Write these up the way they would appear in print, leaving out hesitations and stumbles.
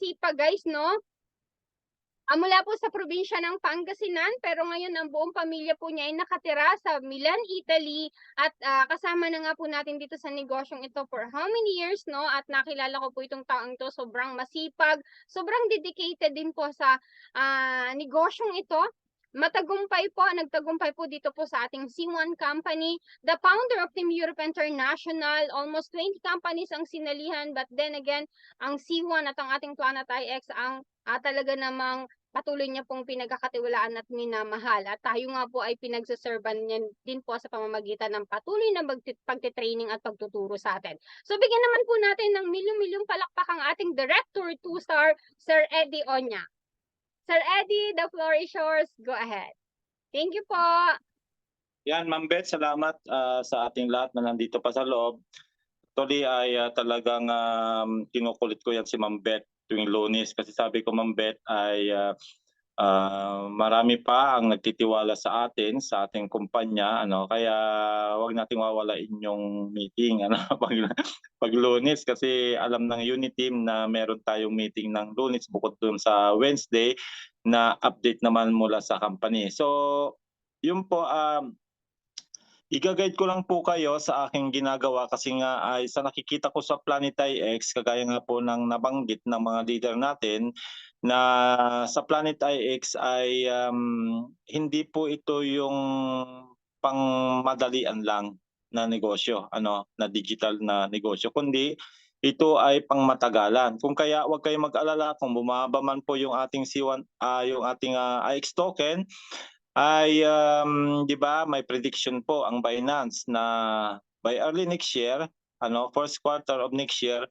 masipag guys, no? Mula po sa probinsya ng Pangasinan, pero ngayon ang buong pamilya po niya ay nakatira sa Milan, Italy at kasama na nga po natin dito sa negosyong ito for how many years, no? At nakilala ko po itong taong ito, sobrang masipag, sobrang dedicated din po sa negosyong ito. Matagumpay po, nagtagumpay po dito po sa ating C1 company. The founder of Team Europe International, almost 20 companies ang sinalihan, but then again, ang C1 at ang ating Planet IX ang talaga namang patuloy niya pong pinagkakatiwalaan at minamahal. At tayo nga po ay pinagsaserban niya din po sa pamamagitan ng patuloy na pagtitraining at pagtuturo sa atin. So bigyan naman po natin ng milyong-milyong palakpak ang ating Director 2-star, Sir Eddie Onya. Sir Eddie, the floor is yours. Go ahead. Thank you po. Yan, Ma'am Beth, salamat sa ating lahat na nandito pa sa loob. Actually ay talagang kinukulit ko yan si Ma'am Beth tuwing Lunes kasi sabi ko, Ma'am Beth, ay marami pa ang nagtitiwala sa atin, sa ating kumpanya, kaya wag nating wawalain yung meeting pag Lunes kasi alam ng unit team na meron tayong meeting ng Lunes bukod dun sa Wednesday na update naman mula sa company. So, yun po, i-guide ko lang po kayo sa aking ginagawa kasi nga ay sa nakikita ko sa Planet IX, kagaya nga po ng nabanggit ng mga leader natin, na sa Planet IX ay hindi po ito yung pangmadalian lang na negosyo, na digital na negosyo, kundi ito ay pangmatagalan. Kung kaya wag kayong mag-alala kung bumaba man po yung ating C1, yung ating IX token, ay 'di ba may prediction po ang Binance na by early next year, first quarter of next year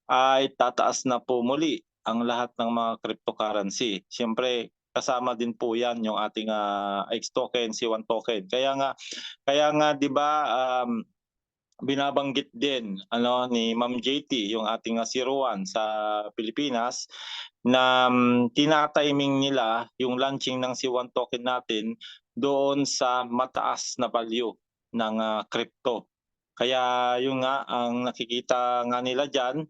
ay tataas na po muli ang lahat ng mga cryptocurrency. Siyempre kasama din po 'yan yung ating X token, C1 token. Kaya nga 'di ba binabanggit din ni Ma'am JT yung ating 01 sa Pilipinas na tina-timing nila yung launching ng C1 token natin doon sa mataas na value ng crypto. Kaya yung nga ang nakikita nga nila diyan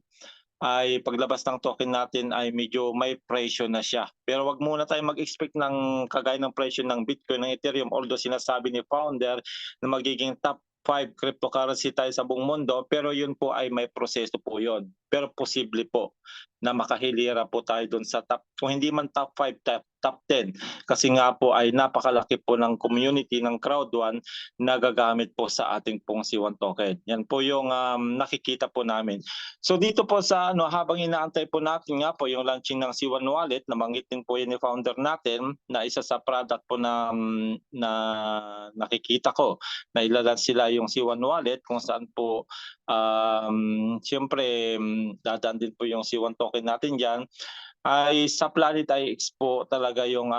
ay paglabas ng token natin ay medyo may presyo na siya. Pero wag muna tayong mag-expect ng kagaya ng presyo ng Bitcoin, ng Ethereum, although sinasabi ni founder na magiging top 5 cryptocurrency tayo sa buong mundo, pero yun po ay may proseso po yun. Pero posible po na makahilira po tayo doon sa top, kung hindi man top 5, top 10. Kasi nga po ay napakalaki po ng community ng Crowd1 na gagamit po sa ating pong C1 token. Yan po yung nakikita po namin. So dito po sa habang inaantay po natin nga po yung launching ng C1 Wallet, nabanggit po yan ni founder natin na isa sa product po na nakikita ko na ilalans sila yung C1 Wallet kung saan po siyempre dadaan din po yung C1 token natin diyan, ay sa Planet IX po talaga yung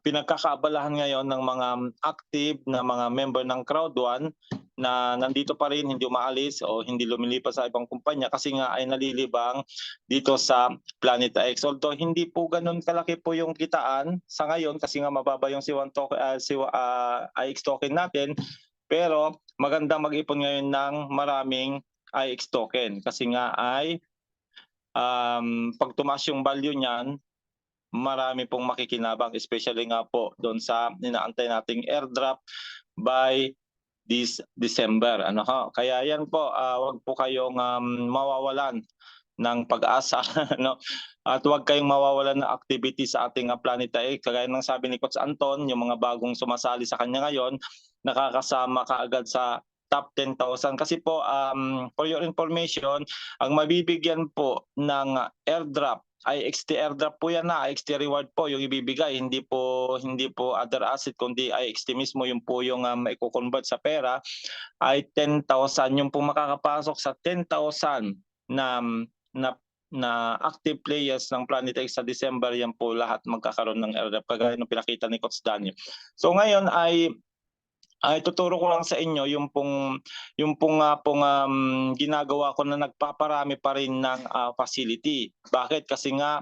pinagkakaabalahan ngayon ng mga active na mga member ng Crowd1 na nandito pa rin, hindi umaalis o hindi lumilipas sa ibang kumpanya kasi nga ay nalilibang dito sa Planet X. Although hindi po ganun kalaki po yung kitaan sa ngayon kasi nga mababa yung C1 token, IX token natin, pero maganda mag-ipon ngayon ng maraming IX token kasi nga ay pag tumaas yung value niyan, marami pong makikinabang, especially nga po doon sa inaantay nating airdrop by this December. Kaya yan po, wag po kayong mawawalan ng pag-asa at wag kayong mawawalan ng activity sa ating Planet IX. Kagaya ng sabi ni Coach Anton, yung mga bagong sumasali sa kanya ngayon, nakakasama kaagad sa top 10,000 kasi po for your information, ang mabibigyan po ng airdrop ay IXT airdrop po yan IXT reward po yung ibibigay, hindi po other asset kundi IXT mismo yung po yung maiko-convert sa pera ay 10,000 yung po makakapasok sa 10,000 na active players ng Planet X sa December, yan po lahat magkakaroon ng airdrop kagaya ng pinakita ni Coach Daniel. So ngayon ay tuturo ko lang sa inyo yung pong ginagawa ko na nagpaparami pa rin ng facility. Bakit? Kasi nga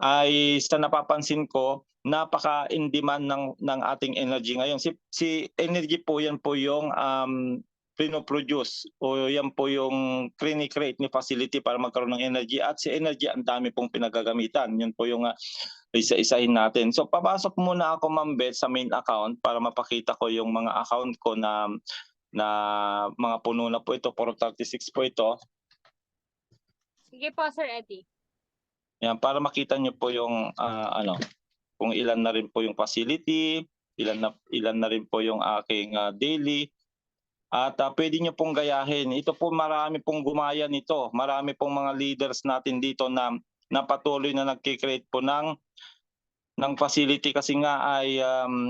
ay sa napapansin ko napaka-in demand ng ating energy ngayon. Si energy po yan po yung pinoproduce o yan po yung create ni facility para magkaroon ng energy, at si energy ang dami pong pinagagamitan. Yun po yung isa-isahin natin. So papasok muna ako, Ma'am Beth, sa main account para mapakita ko yung mga account ko na mga puno na po ito, 436 po ito. Sige po, Sir Eddie. Yan, para makita nyo po yung kung ilan na rin po yung facility, ilan na rin po yung aking daily. At pwede nyo pong gayahin. Ito po, marami pong gumaya nito. Marami pong mga leaders natin dito na patuloy na nagkikreate po ng facility, kasi nga ay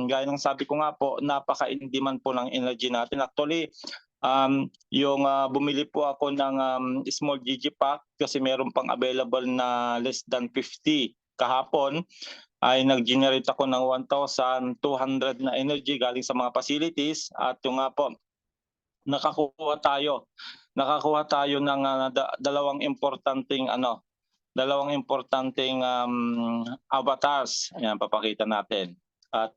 gaya ng sabi ko nga po, napaka-in-demand po ng energy natin. Actually, yung bumili po ako ng small GG pack kasi meron pang available na less than 50 kahapon, ay nag-generate ako ng 1,200 na energy galing sa mga facilities. At yung nga po, nakakuha tayo ng dalawang importanteng avatars. Ayan, papakita natin. At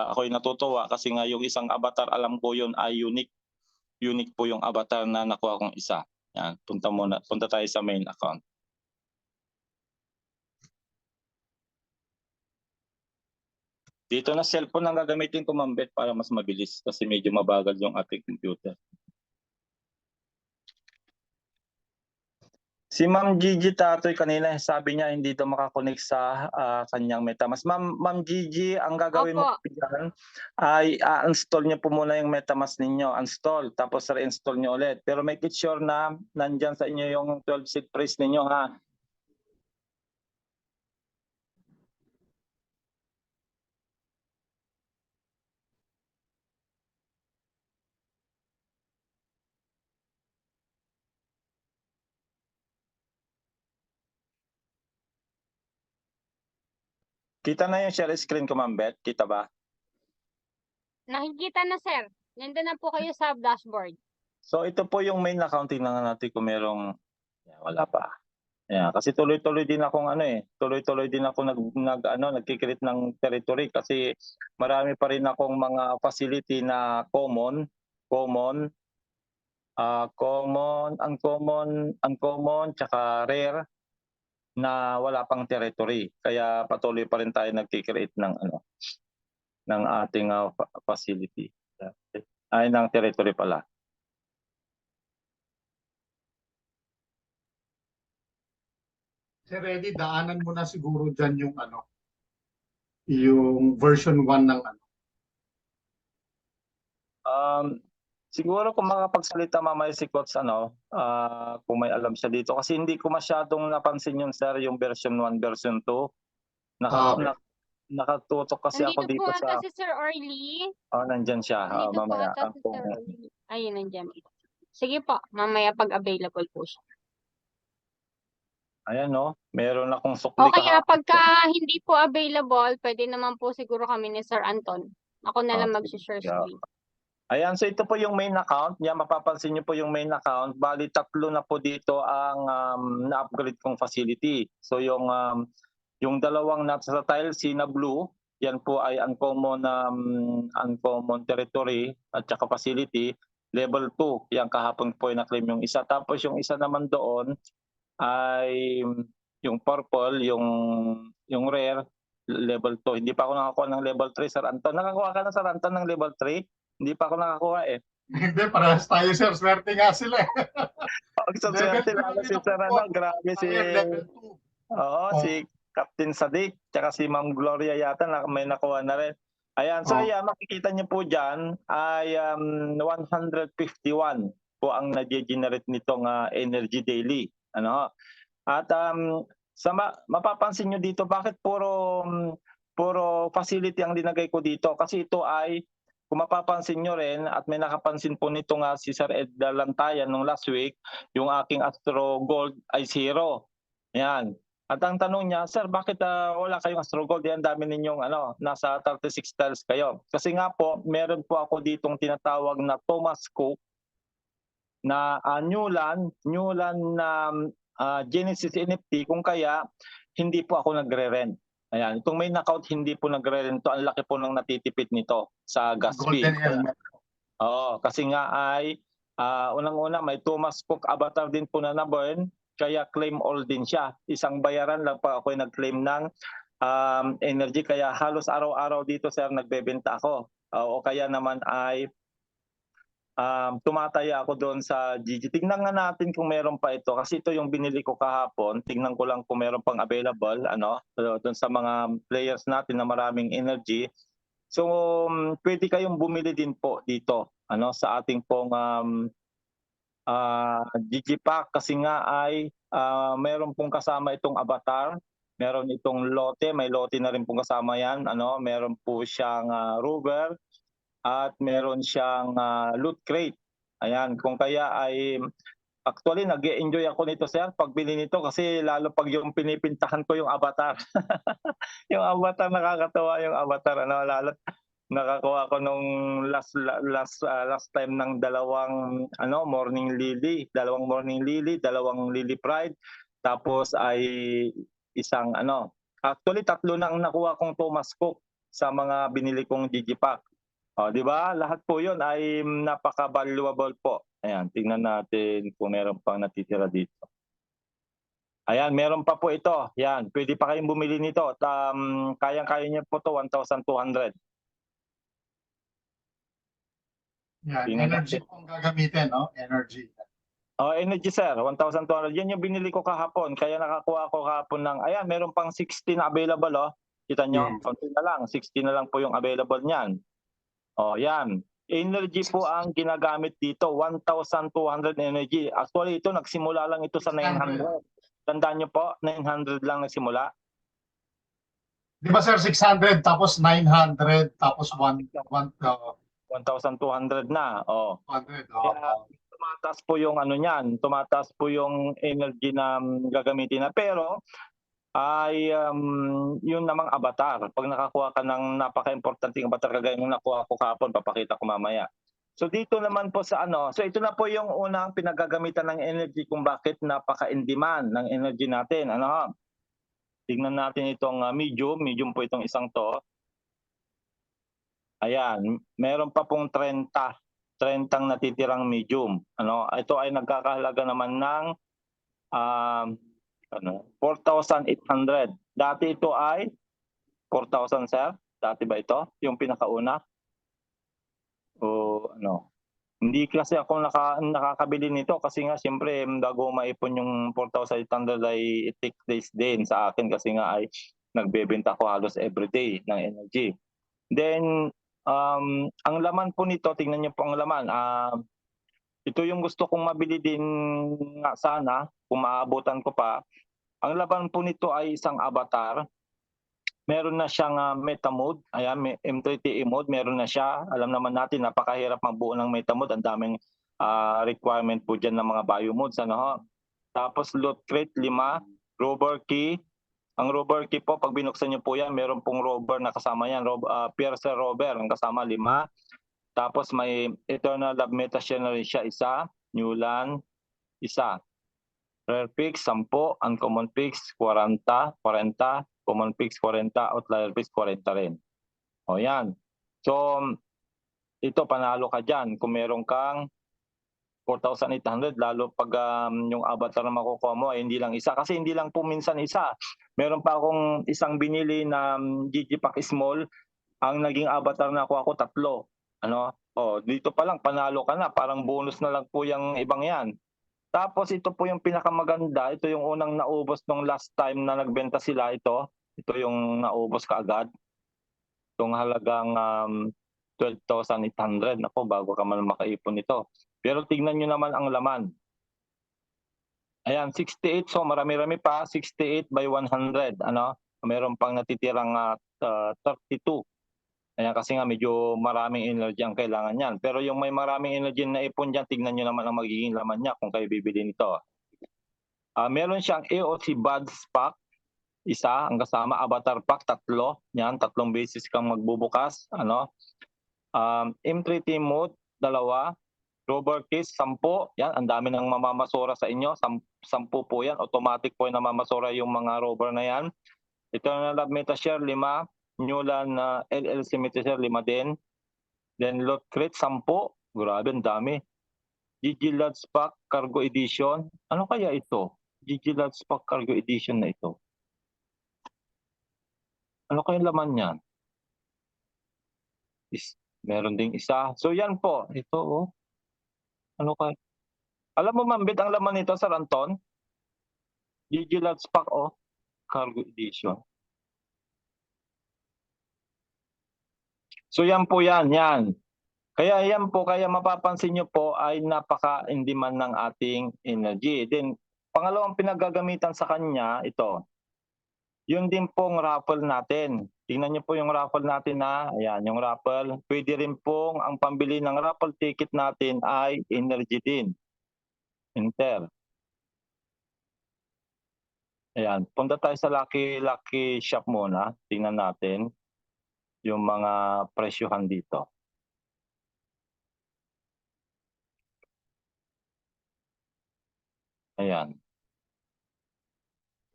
ako'y natutuwa kasi nga yung isang avatar, alam ko yun ay unique po yung avatar na nakuha kong isa. Ayan, punta tayo sa main account. Dito na cellphone ang gagamitin ko, Ma'am Beth, para mas mabilis kasi medyo mabagal yung ating computer. Si Ma'am Gigi Tatoy kanina sabi niya hindi daw makakonect sa kanyang MetaMask. Ma'am Gigi, ang gagawin mo dyan ay install niyo po muna yung MetaMask ninyo. Install, tapos reinstall niyo ulit. Pero make it sure na nandyan sa inyo yung 12 seed phrase ninyo, ha. Kita na yung share screen ko, Ma'am Beth? Kita ba? Nakikita na, sir. Nandun na po kayo sa dashboard. So ito po yung main account. Tingnan natin kung merong wala pa. Yeah, kasi tuloy-tuloy din ako nagki-create ng territory kasi marami pa rin akong mga facility na common, uncommon, tsaka rare na wala pang territory. Kaya patuloy pa rin tayo nagki-create ng ating facility. Ay, ng territory pala. Sir Eddie, daanan mo na siguro dyan yung version 1 ng Siguro kung makapagsalita mamaya si Coach, kung may alam siya dito. Kasi hindi ko masyadong napansin yun, sir, yung version 1, version 2. Nakatutok kasi ako dito Nandito po sa... ata si Sir Orly. Nandyan siya. Nandito po Mamaya. ata si Sir Orly. Ayun, nandyan. Sige po, mamaya pag available po siya. Ayan, no? Meron akong sukli O kaya pagka hindi po available, pwede naman po siguro kami ni Sir Anton. Ako na lang mag-share screen. Ayan, so ito po yung main account. Yan, mapapansin niyo po yung main account. Bali, 3 na po dito ang na-upgrade kong facility. So yung dalawang nasa tile C na blue, yan po ay uncommon territory at saka facility. Level 2, yan kahapon po ay na-claim yung isa. Tapos yung isa naman doon ay yung purple, yung rare, level 2. Hindi pa ako nakakuha ng level 3, Sir Anton. Nakakuha ka na, Sir Anton, ng level 3? Hindi pa ako nakakuha eh. Hindi, parehas tayo, sir. Swerte nga sila eh. Swerte lalo si Sir grabe si... Oo, si Captain Sadiq, tsaka si Ma'am Gloria yata may nakuha na rin. Ayan, so ayan, makikita niyo po dyan ay 151 po ang na-generate nitong energy daily. At mapapansin nyo dito, bakit puro facility ang linagay ko dito? Kasi ito ay, kung mapapansin nyo rin, at may nakapansin po nito nga si Sir Ed Lantayan nung last week, yung aking Astro Gold ay 0. Yan. At ang tanong niya, Sir, bakit wala kayong Astro Gold? Yan, dami ninyong nasa 36 tiles kayo. Kasi nga po, meron po ako ditong tinatawag na Thomas Cook na Newland na Genesis NFT, kung kaya hindi po ako nagre-rent. Ayan, itong main account hindi po nagre-rent to. Ang laki po ng natitipid nito sa gas fee. Oo, kasi nga ay Unang-una, may Thomas Cook avatar din po na na-burn, kaya claim all din siya. Isang bayaran lang pa ako nag-claim ng energy, kaya halos araw-araw dito sir nagbebenta ako. O kaya naman ay tumataya ako doon sa GG. Tingnan nga natin kung meron pa ito kasi ito yung binili ko kahapon. Tingnan ko lang kung meron pang available doon sa mga players natin na maraming energy. So pwede kayong bumili din po dito sa ating pong GG pack kasi nga ay meron pong kasama itong avatar, meron itong lote, may lote na rin pong kasama yan, meron po siyang rover at meron siyang loot crate. Ayan, kung kaya ay actually nag-e-enjoy ako nito sir pagbili nito kasi lalo pag yung pinipintahan ko yung avatar. Yung avatar, nakakatawa yung avatar, lalo nakakuha ko nung last time ng dalawang morning lily, dalawang lily pride, tapos ay isang actually tatlo na ang nakuha kong Thomas Cook sa mga binili kong digipack. Di ba? Lahat po 'yun ay napaka-valuable po. Ayan, tingnan natin kung meron pang natitira dito. Ayan, meron pa po ito. Yan, pwede pa kayong bumili nito. Kayang-kaya niyo po to 1,200. Yan, Tingnan energy natin. po ang gagamitin, no? Energy. Energy sir, 1,200. Yan yung binili ko kahapon. Kaya nakakuha ko kahapon ng, ayan, meron pang 60 na available. Kita nyo, konti na lang. 60 na lang po yung available niyan. Yan. Energy po ang ginagamit dito, 1,200 energy. Actually, ito nagsimula lang ito sa 900. Tandaan nyo po, 900 lang nagsimula. Di ba sir, 600 tapos 900 tapos 1,200 na. 100. Kaya tumataas po yung niyan, tumataas po yung energy na gagamitin na. Pero ay yun namang avatar. Pag nakakuha ka ng napaka-importanting avatar kagaya ng nakuha ko kahapon, papakita ko mamaya. So dito naman po sa so ito na po yung unang pinagagamitan ng energy kung bakit napaka-in-demand ng energy natin. Tingnan natin itong medium po itong isang to. Ayan, meron pa pong 30 natitirang medium. Ito ay nagkakahalaga naman ng 4,800. Dati ito ay 4,000 sir. Dati ba ito? Yung pinakauna? Hindi kasi ako nakakabili nito kasi nga siyempre bago maipon yung 4,800 ay it takes days din sa akin kasi nga ay nagbebenta ko halos everyday ng energy. Then ang laman po nito, tingnan niyo po ang laman. Ito yung gusto kong mabili din nga sana kung maabutan ko pa. Ang laban po nito ay isang avatar. Meron na siyang meta mode. Ayan, may M30 mode, meron na siya. Alam naman natin, napakahirap magbuo ng meta mode. Ang daming requirement po dyan ng mga bio modes. Tapos loot crate, 5. Rover key. Ang rover key po, pag binuksan niyo po yan, meron pong rover na kasama yan. Piercer rover, ang kasama 5. Tapos may Eternal Love Meta Shell na rin siya, 1. Newland, 1. Rare Picks, 10. Uncommon Picks, 40. Common Picks, 40. Outlier Picks, 40 rin. Yan. So, ito, panalo ka dyan. Kung meron kang 4,800, lalo pag yung avatar na makukuha mo ay hindi lang isa. Kasi hindi lang po minsan isa. Meron pa akong isang binili na GG Pack Small. Ang naging avatar na ako 3. Dito pa lang, panalo ka na. Parang bonus na lang po yung ibang yan. Tapos ito po yung pinakamaganda. Ito yung unang naubos nung last time na nagbenta sila ito. Ito yung naubos kaagad. Itong halagang 12,800. Nako, bago ka man makaipon ito. Pero tignan nyo naman ang laman. Ayan, 68. So marami-rami pa. 68 by 100. Meron pang natitirang 32. Ayan, kasi nga medyo maraming energy ang kailangan yan. Pero yung may maraming energy na ipon dyan, tignan nyo naman ang magiging laman niya kung kayo bibili nito. Meron siyang AOC Buds Pack, 1. Ang kasama, Avatar Pack, 3. Yan, 3 beses kang magbubukas. M3T Mode, 2. Rover Case, 10. Yan, ang dami ng mamamasura sa inyo. 10 po yan. Automatic po yung namamasura yung mga rover na yan. Eternal Love Meta Share, 5. Newland LLC Meta Share, 5 din. Then Loot Crate, 10. Grabe, ang dami. GG Large Pack Cargo Edition. Ano kaya ito? GG Large Pack Cargo Edition na ito. Ano kaya laman niyan? Meron ding isa. So yan po. Ito oh. Ano kaya? Alam mo mambit ang laman nito, Sir Anton? GG Large Pack oh. Cargo Edition. So yan po yan. Kaya yan po, kaya mapapansin nyo po ay napaka-in-demand ng ating energy. Then, pangalawang pinagagamitan sa kanya, ito. Yun din pong raffle natin. Tingnan nyo po yung raffle natin na, ayan, yung raffle. Pwede rin pong ang pambili ng raffle ticket natin ay energy din. Enter. Ayan, punta tayo sa Lucky Shop muna. Tingnan natin yung mga presyuhan dito. Ayan.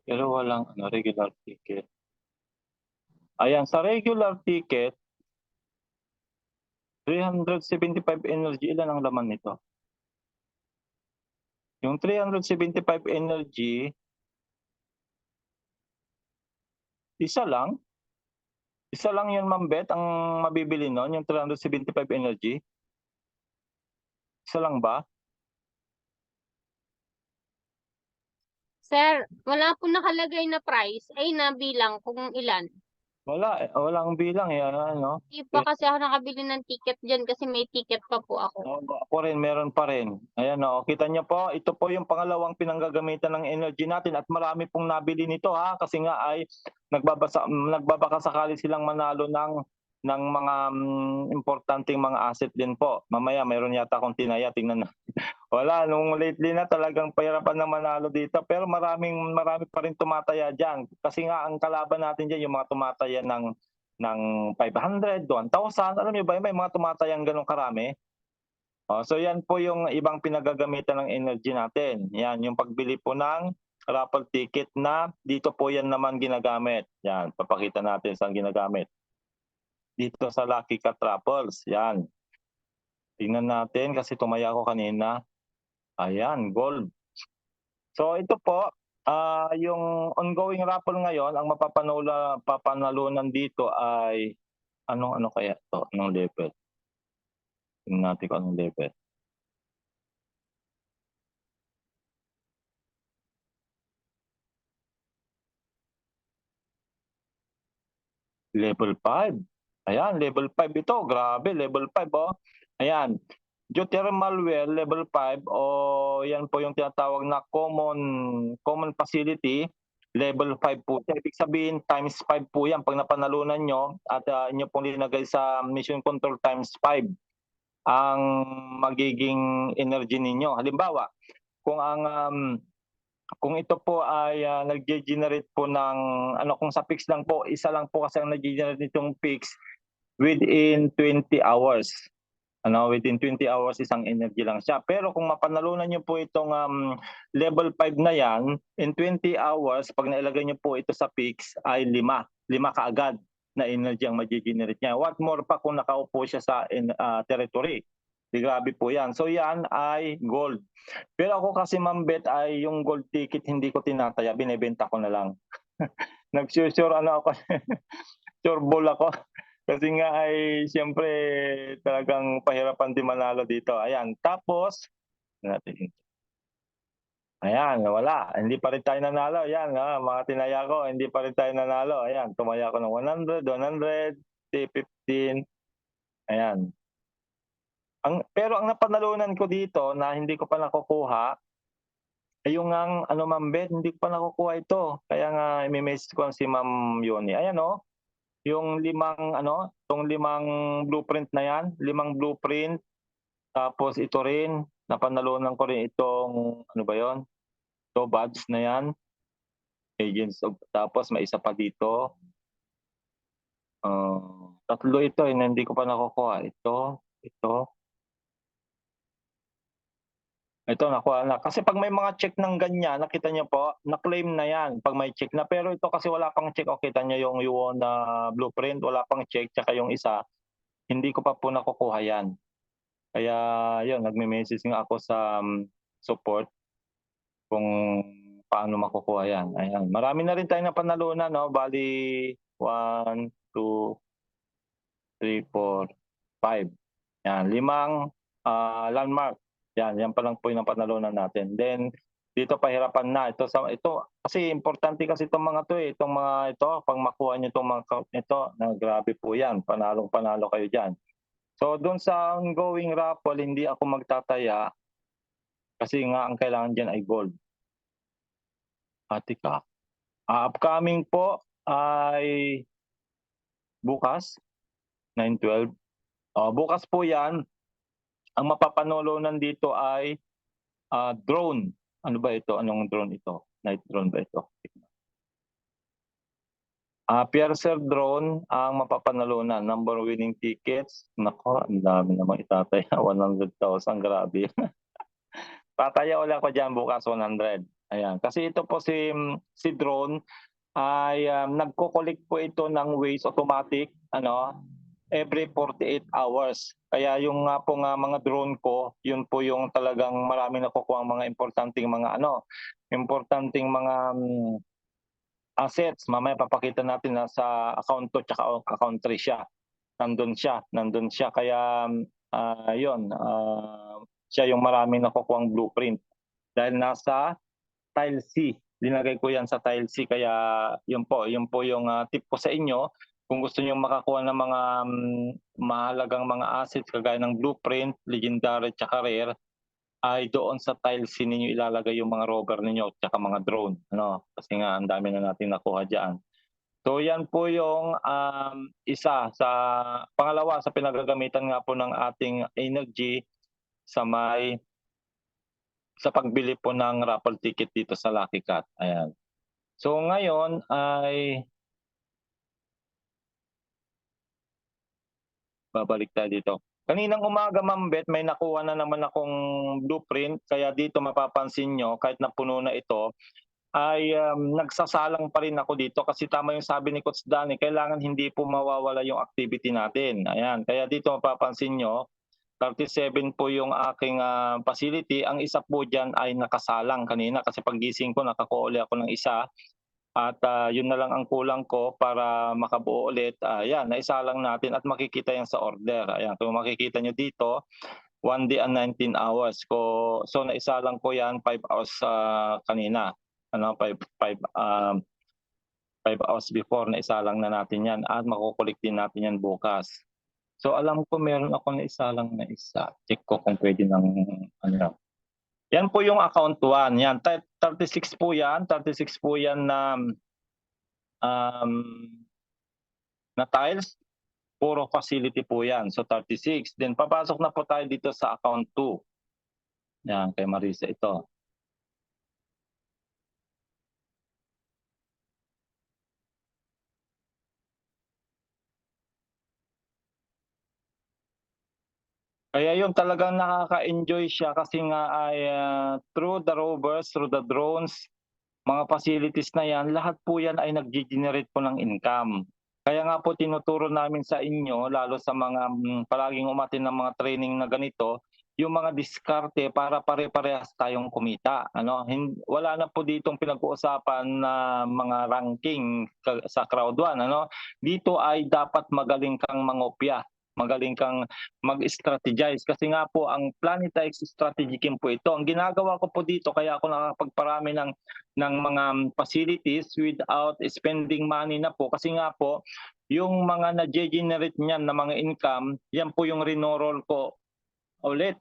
Pero walang regular ticket. Ayan, sa regular ticket, 375 energy, ilan ang laman nito? Yung 375 energy, isa lang. Isa lang yun, Ma'am Beth, ang mabibili nun, yung 375 energy. Isa lang ba? Sir, wala po nakalagay na price. Ay, nabilang kung ilan. Wala, walang bilang yan, ano? Hindi pa kasi ako nakabili ng ticket dyan kasi may ticket pa po ako. Ako rin, meron pa rin. Ayan o, kita niyo po, ito po yung pangalawang pinanggagamitan ng energy natin at marami pong nabili nito ha, kasi nga ay nagbabaka sakali silang manalo ng mga importanteng mga asset din po. Mamaya mayroon yata akong tinaya, tingnan na. Wala, nung lately na talagang pahirapan na manalo dito, pero marami pa rin tumataya dyan. Kasi nga ang kalaban natin dyan, yung mga tumataya ng 500, 1,000, alam niyo ba, may mga tumatayang ganong karami. So yan po yung ibang pinagagamitan ng energy natin. Yan, yung pagbili po ng raffle ticket na dito po yan naman ginagamit. Yan, papakita natin saan ginagamit. Dito sa Lucky Cat Raffles. Yan. Tingnan natin kasi tumaya ko kanina. Ayan, gold. So ito po, yung ongoing raffle ngayon, ang papanalunan dito ay ano kaya to? Anong level? Tingnan natin kung anong level. Level 5. Ayan, level 5 ito. Grabe, level 5 oh. Ayan. Geothermal well, level 5 o yan po yung tinatawag na common facility. Level 5 po. Ibig sabihin, times 5 po yan pag napanalunan nyo at inyo pong linagay sa mission control times 5 ang magiging energy ninyo. Halimbawa, kung ito po ay nag-generate po ng kung sa PIX lang po, isa lang po kasi ang nag-generate nitong PIX within 20 hours. Within 20 hours isang energy lang siya. Pero kung mapanalunan niyo po itong level 5 na yan, in 20 hours, pag nailagay niyo po ito sa PIX, ay 5 kaagad na energy ang mag-generate niya. What more pa kung nakaupo siya sa territory. Di grabe po yan. So yan ay gold. Pero ako kasi, Ma'am Beth, ay yung gold ticket hindi ko tinataya, binebenta ko na lang. Nag-sure ako, sure ball ako. Kasi nga ay siyempre talagang pahirapan din manalo dito. Ayan, tapos natin. Ayan, wala. Hindi pa rin tayo nanalo. Ayan, mga tinaya ko, hindi pa rin tayo nanalo. Ayan, tumaya ko ng 100, 100, 15. Ayan. Pero ang napanalunan ko dito na hindi ko pa nakukuha, ay yung Ma'am Beth, hindi ko pa nakukuha ito. Kaya nga i-message ko si Ma'am Yoni. Ayan yung 5 itong 5 blueprint na yan, 5 blueprint. Tapos ito rin, napanalunan ko rin itong ano ba 'yon? Ito badge na yan. Agents of, tapos may isa pa dito. Tatlo ito na hindi ko pa nakukuha. Ito nakuha na. Kasi pag may mga check ng ganyan, nakita niyo po, na-claim na yan pag may check na. Pero ito kasi wala pang check. O kita niyo yung yuon na blueprint, wala pang check. Tsaka yung isa, hindi ko pa po nakukuha yan. Kaya yun, nagme-message nga ako sa support kung paano makukuha yan. Ayan. Marami na rin tayo na panalunan, no? Bali, 1, 2, 3, 4, 5. Yan, 5 landmark. Yan pa lang po yung panalunan natin. Then, dito pahirapan na. Ito kasi importante kasi itong mga to eh. Itong mga ito, pag makuha nyo itong mga ito, na grabe po yan. Panalo kayo dyan. So, doon sa ongoing raffle, hindi ako magtataya kasi nga ang kailangan dyan ay gold. Atika. Upcoming po ay bukas, 9/12. Bukas po yan. Ang mapapanulunan dito ay drone. Ano ba ito? Anong drone ito? Night drone ba ito? Piercer drone ang mapapanalunan. Number winning tickets. Nako, ang dami namang itataya. 100,000. Grabe. Tataya ulit ako dyan bukas 100. Ayan. Kasi ito po si drone ay nagko-collect po ito ng waste automatic every 48 hours. Kaya yung nga po mga drone ko, yun po yung talagang marami nakukuha mga importanteng mga assets. Mamaya papakita natin na sa account 2 tsaka account 3 siya. Nandun siya. Kaya siya yung marami nakukuha blueprint. Dahil nasa tile C. Linagay ko yan sa tile C. Kaya yun po yung tip ko sa inyo. Kung gusto niyo makakuha ng mga mahalagang mga assets kagaya ng blueprint, legendary at rare, ay doon sa tile C ninyo ilalagay yung mga rover ninyo at mga drone. Kasi nga ang dami na natin nakuha diyan. So yan po yung isa sa pangalawa sa pinagagamitan nga po ng ating energy sa pagbili po ng raffle ticket dito sa Lucky Cat. Ayan. So ngayon ay babalik tayo dito. Kaninang umaga, Ma'am Beth, may nakuha na naman akong blueprint. Kaya dito mapapansin nyo, kahit napuno na ito, ay nagsasalang pa rin ako dito. Kasi tama yung sabi ni Coach Danny, kailangan hindi po mawawala yung activity natin. Ayan. Kaya dito mapapansin nyo, 37 po yung aking facility. Ang isa po dyan ay nakasalang kanina. Kasi paggising ko, nakakuha ako ng isa. At yun na lang ang kulang ko para makabuo ulit. Yan, naisalang natin at makikita yan sa order. Ayan, kung makikita nyo dito, 1 day and 19 hours. So naisalang ko yan 5 hours kanina. 5 hours before naisalang na natin yan at makukulik din natin yan bukas. So alam ko meron ako naisalang na isa. Check ko kung pwede ng Yan po yung account 1. Yan, 36 po yan. 36 po yan na tiles. Puro facility po yan. So 36. Then papasok na po tayo dito sa account 2. Yan, kay Marisa ito. Kaya yung talagang nakaka-enjoy siya kasi nga ay through the rovers, through the drones, mga facilities na yan, lahat po yan ay nag-generate po ng income. Kaya nga po tinuturo namin sa inyo, lalo sa mga palaging umatin ng mga training na ganito, yung mga diskarte para pare-parehas tayong kumita. Wala na po ditong pinag-uusapan na mga ranking sa crowd 1. Dito ay dapat magaling kang mangopya. Magaling kang mag-strategize kasi nga po ang Planetize strategy game po ito. Ang ginagawa ko po dito kaya ako nakakapagparami ng mga facilities without spending money na po kasi nga po yung mga na-generate niyan na mga income, yan po yung rinorol ko ulit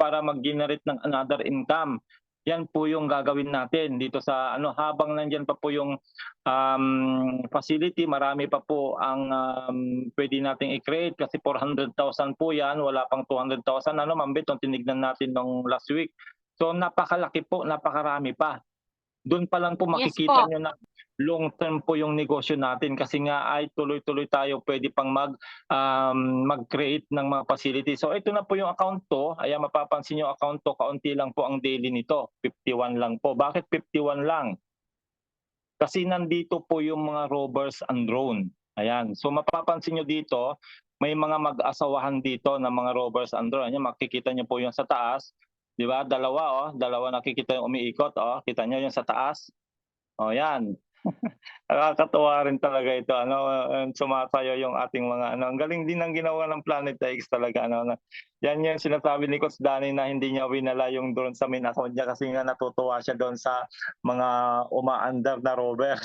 para mag-generate ng another income. Yan po yung gagawin natin dito sa habang nandiyan pa po yung facility, marami pa po ang pwede nating i-create kasi 400,000 po yan, wala pang 200,000 Ma'am Beth, tinignan natin nung last week. So napakalaki po, napakarami pa. Doon pa lang po makikita nyo na long term po yung negosyo natin kasi nga ay tuloy-tuloy tayo pwede pang mag-create ng mga facility. So ito na po yung account to. Ayan, mapapansin yung account to, kaunti lang po ang daily nito. 51 lang po. Bakit 51 lang? Kasi nandito po yung mga rovers and drone. Ayan. So mapapansin nyo dito, may mga mag-asawahan dito na mga robbers and drone. Yan, makikita niyo po yung sa taas. Di ba? Dalawa, dalawa nakikita yung umiikot, Kita niyo yung sa taas. Yan. Nakakatuwa rin talaga ito, sumasayaw yung ating mga, ang galing din ng ginawa ng Planet X talaga, Yan yung sinasabi ni Coach Danny na hindi niya winala yung drone sa main account niya kasi nga natutuwa siya doon sa mga umaandar na robber.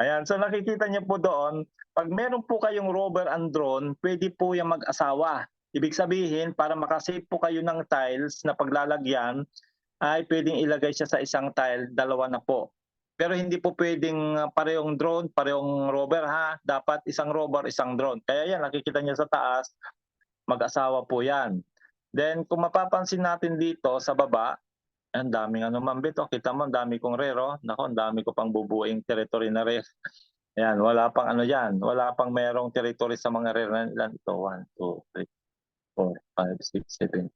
Ayan, so nakikita niyo po doon, pag meron po kayong robber and drone, pwede po yung mag-asawa. Ibig sabihin, para makasave po kayo ng tiles na paglalagyan, ay pwedeng ilagay siya sa isang tile, dalawa na po. Pero hindi po pwedeng parehong drone, parehong rover ha. Dapat isang rover, isang drone. Kaya yan, nakikita niyo sa taas, mag-asawa po yan. Then kung mapapansin natin dito sa baba, ang daming mambit. Kita mo, ang dami kong rare. Nako, ang dami ko pang bubuing territory na rare. Ayan, wala pang yan. Wala pang merong territory sa mga rare na ilan. Ito, 1, 2, 3, 4, 5, 6, 7,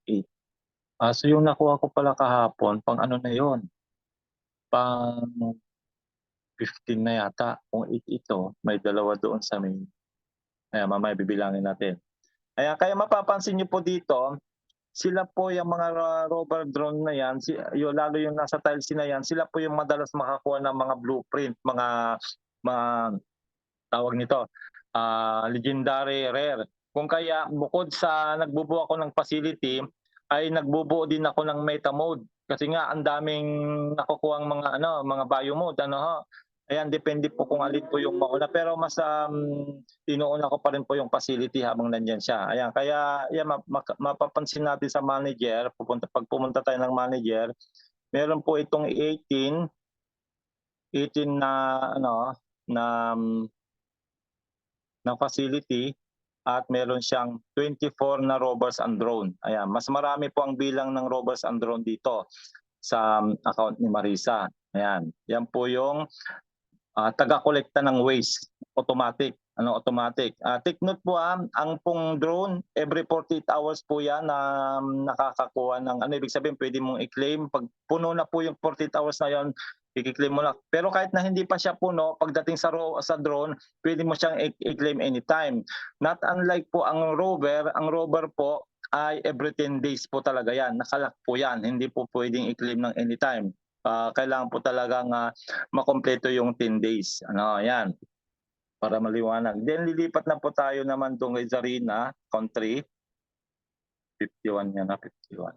8. So yung nakuha ko pala kahapon, pang na yun? Pang 15 na yata. Kung ito, may dalawa doon sa main. Ayan, mamaya bibilangin natin. Ayan, kaya mapapansin niyo po dito, sila po yung mga rover drone na yan, lalo yung nasa tiles na yan, sila po yung madalas makakuha ng mga blueprint, mga tawag nito, legendary rare. Kung kaya, bukod sa nagbubuo ako ng facility, ay nagbubuo din ako ng meta mode. Kasi nga, ang daming nakukuhang mga bio mode. Ayan, depende po kung alin po yung mauna. Pero mas inuuna ko pa rin po yung facility habang nandyan siya. Ayan, kaya yan, mapapansin natin sa manager, pag pumunta tayo ng manager, meron po itong 18 na facility at meron siyang 24 na rovers and drone. Ayan, mas marami po ang bilang ng rovers and drone dito sa account ni Marisa. Ayan, yan po yung taga-kolekta ng waste, automatic. Automatic. Take note po, ang pong drone, every 48 hours po yan na nakakakuha ng, ibig sabihin, pwede mong i-claim. Pag puno na po yung 48 hours na yon, i-claim mo na. Pero kahit na hindi pa siya puno, pagdating sa drone, pwede mo siyang i-claim anytime. Not unlike po ang rover po ay every 10 days po talaga yan. Nakalock po yan. Hindi po pwedeng i-claim ng anytime. Kailangan po talagang makompleto yung 10 days. Yan. Para maliwanag. Then lilipat na po tayo naman doon kay Zarina, country. 51 yan na, 51.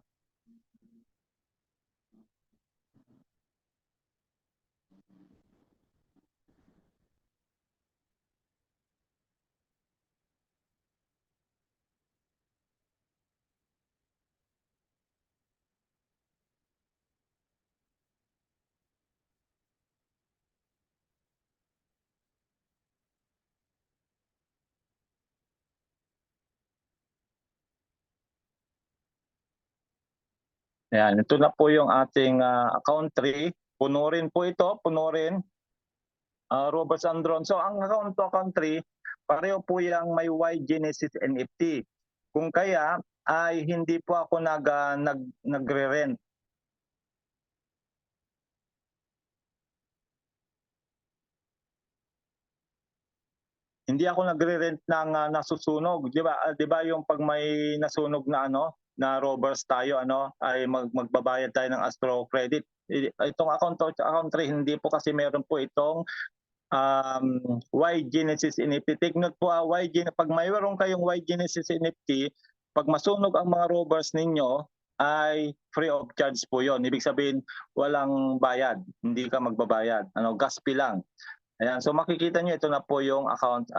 Ayan, ito na po yung ating account 3. Puno rin po ito, puno rin. Robots and drone. So ang account 3, pareho po yung may Y Genesis NFT. Kung kaya ay hindi po ako nagre-rent. Hindi ako nagre-rent ng nasusunog, 'di ba? 'Di ba yung pag may nasunog na na robbers tayo ay magbabayad tayo ng Astro Credit. Itong account 3 hindi po kasi meron po itong Y Genesis NFT. Take note po, pag mayroon kayong Y Genesis NFT, pag masunog ang mga robbers ninyo, ay free of charge po yon. Ibig sabihin, walang bayad. Hindi ka magbabayad. Gas fee lang. Ayan, so makikita nyo, ito na po yung account,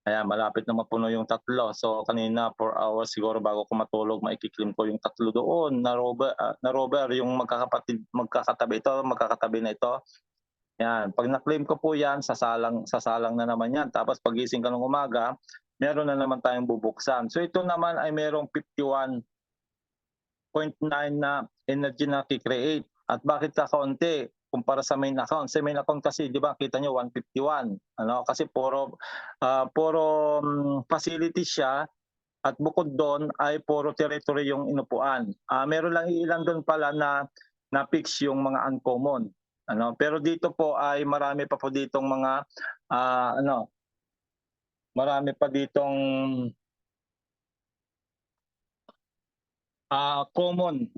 Ayan, malapit na mapuno yung 3. So kanina 4 hours siguro bago ko matulog, maikiklim ko yung 3 doon na rover, yung magkakatabi na ito. Yan, pag na-claim ko po yan, sasalang na naman yan. Tapos pagising ka ng umaga, meron na naman tayong bubuksan. So ito naman ay merong 51.9 na energy na ki-create. At bakit kakaunti kumpara sa main account? Sa main account kasi, di ba, kita nyo 151. Kasi puro facility siya. At bukod doon ay puro territory yung inupuan. Meron lang ilan doon pala na fix yung mga uncommon. Pero dito po ay marami pa po ditong mga marami pa ditong common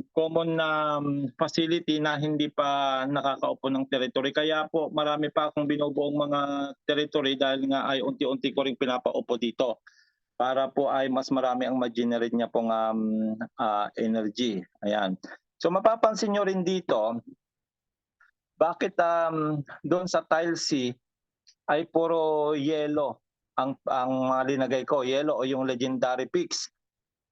na facility na hindi pa nakakaupo ng territory. Kaya po marami pa akong binubuong mga territory dahil nga ay unti-unti ko ring pinapaupo dito para po ay mas marami ang ma-generate niya pong energy. Ayan. So mapapansin nyo rin dito, bakit doon sa tile C ay puro yellow ang mga linagay ko, yellow o yung legendary peaks.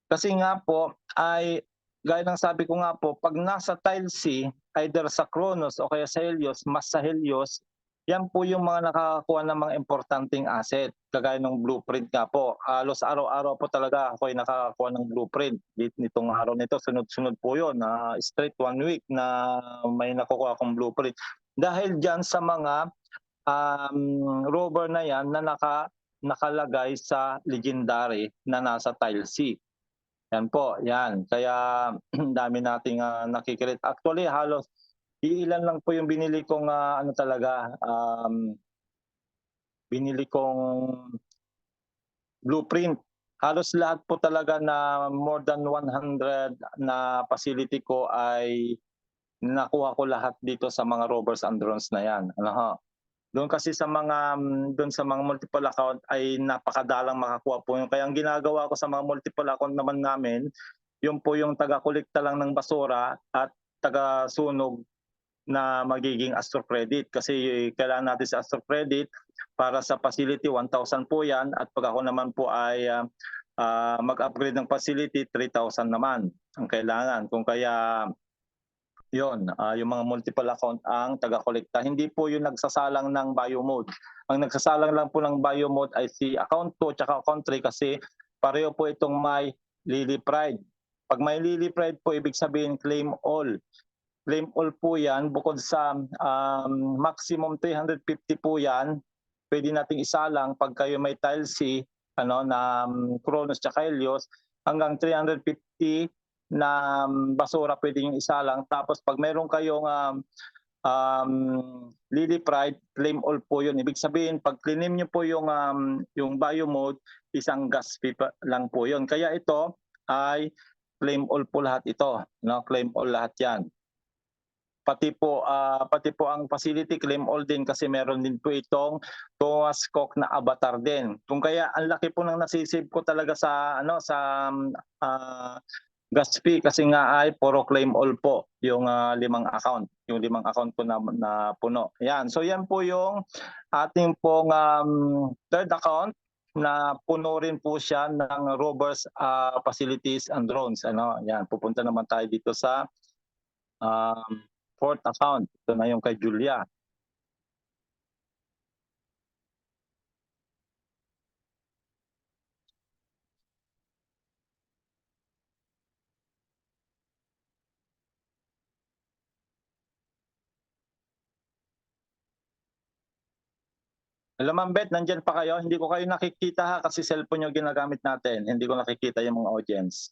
Kasi nga po ay gaya ng sabi ko nga po, pag nasa tile C, either sa Kronos o kaya sa Helios, mas sa Helios, yan po yung mga nakakakuha ng mga importanteng asset. Kagaya ng blueprint nga po. Halos araw-araw po talaga ako ay nakakakuha ng blueprint. Nitong araw nito, sunod-sunod po yun. Straight 1 week na may nakukuha akong blueprint. Dahil dyan sa mga rover na yan na nakalagay sa legendary na nasa tile C. Yan po, yan. Kaya dami nating nakikirit. Actually, halos ilan lang po yung binili kong binili kong blueprint. Halos lahat po talaga na more than 100 na facility ko ay nakuha ko lahat dito sa mga rovers and drones na yan. Doon kasi sa mga multiple account ay napakadalang makakuha po yun. Kaya ang ginagawa ko sa mga multiple account naman namin, yun po yung taga-kolekta lang ng basura at taga-sunog na magiging Astro Credit. Kasi kailangan natin sa Astro Credit para sa facility, 1,000 po yan. At pag ako naman po ay mag-upgrade ng facility, 3,000 naman ang kailangan. Kung kaya yun, yung mga multiple account ang taga-kolekta. Hindi po yung nagsasalang ng biomode. Ang nagsasalang lang po ng biomode ay si account 2 at account 3 kasi pareho po itong may Lily Pride. Pag may Lily Pride po, ibig sabihin claim all. Claim all po yan. Bukod sa maximum 350 po yan, pwede nating isalang pag kayo may tile C, na Kronos at Helios, hanggang 350 na basura pwede yung isa lang. Tapos pag meron kayong Lily Pride, claim all po yun. Ibig sabihin, pag claim nyo po yung biomode, isang gas fee lang po yun. Kaya ito ay claim all po lahat ito. Claim all lahat yan. Pati po ang facility claim all din kasi meron din po itong Thomas Cook na avatar din. Kung kaya ang laki po ng nasisave ko talaga sa gas fee kasi nga ay puro claim all po yung 5 account. Yung 5 account ko na puno. Yan. So yan po yung ating pong third account na puno rin po siya ng rovers, facilities and drones. Yan, pupunta naman tayo dito sa fourth account. Ito na yung kay Julia. Hello Ma'am Beth, nandyan pa kayo? Hindi ko kayo nakikita ha kasi cellphone yung ginagamit natin. Hindi ko nakikita yung mga audience.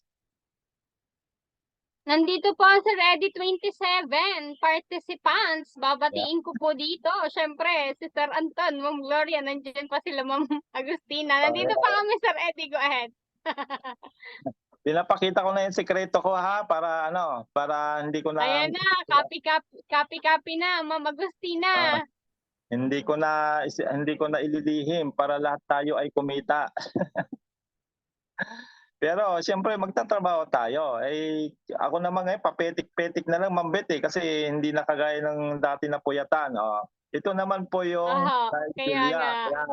Nandito po ang Sir Eddie 27 participants. Babatiin ko po dito. Siyempre, si Sir Anton, Ma'am Gloria, nandiyan pa sila Ma'am Agustina. Nandito pa kami, Sir Eddie. Go ahead. Pinapakita ko na yung sekreto ko ha para para hindi ko na Ayan na, copy na, Ma'am Agustina. hindi ko na ililihim para lahat tayo ay kumita. Pero siyempre magtatrabaho tayo. Ako naman ngayon papetik-petik na lang Ma'am Beth kasi hindi na kagaya ng dati na puyatan. Ito naman po yung kaya nga.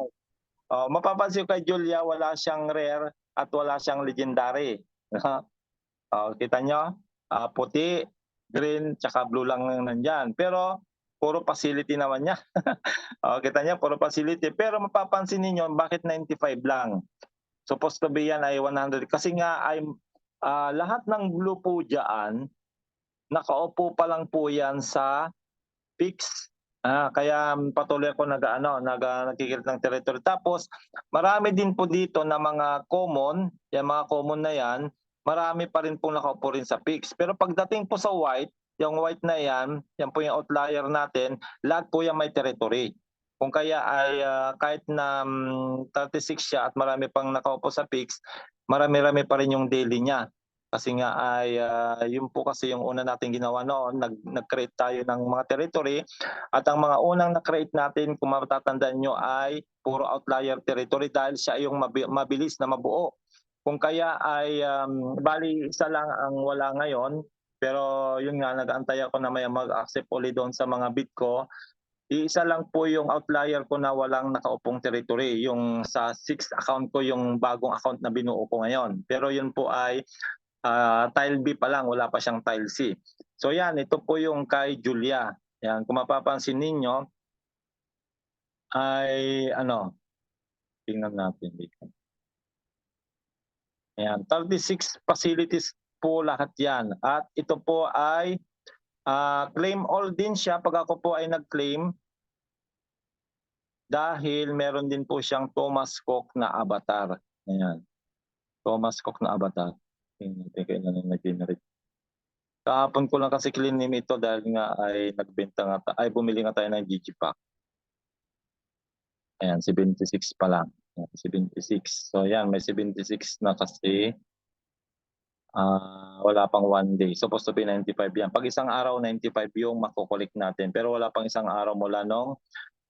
Mapapansin kay Julia wala siyang rare at wala siyang legendary. Kita nyo? Puti, green, tsaka blue lang nandyan. Pero puro facility naman niya. Kita niya, puro facility. Pero mapapansin niyo bakit 95 lang? Supposed to be yan ay 100. Kasi nga ay lahat ng blue po dyan, nakaupo pa lang po yan sa fix. Kaya patuloy ako nagkikirit ng territory. Tapos marami din po dito na mga common, yung mga common na yan, marami pa rin po nakaupo rin sa fix. Pero pagdating po sa white, yung white na yan po yung outlier natin, lahat po yan may territory. Kung kaya ay kahit na 36 siya at marami pang nakaupo sa PICS, marami-rami pa rin yung daily niya. Kasi nga ay yun po kasi yung una nating ginawa noon, nag-create tayo ng mga territory at ang mga unang na-create natin kung matatandaan nyo ay puro outlier territory dahil siya yung mabilis na mabuo. Kung kaya ay bali isa lang ang wala ngayon, pero yun nga nag-aantay ako na may mag-accept ulit doon sa mga bid ko. Iisa lang po yung outlier ko na walang nakaupong territory, yung sa 6 account ko yung bagong account na binuo ko ngayon. Pero yun po ay tile B pa lang, wala pa siyang tile C. So yan, ito po yung kay Julia. Yan, kung mapapansin ninyo ay tingnan natin dito. Ayan, 36 facilities po lahat yan. At ito po ay claim all din siya pag ako po ay nag-claim. Dahil meron din po siyang Thomas Cook na avatar. Ayan. Thomas Cook na avatar. Tingnan natin kailan na nag-generate. Kahapon ko lang kasi clean name ito dahil nga ay nagbenta nga ay bumili nga tayo ng Digipack. Ayan, 76 pa lang. Ayan, 76. So ayan, may 76 na kasi wala pang 1 day. Supposed to be 95 yan. Pag isang araw, 95 yung makukulik natin. Pero wala pang isang araw mula nung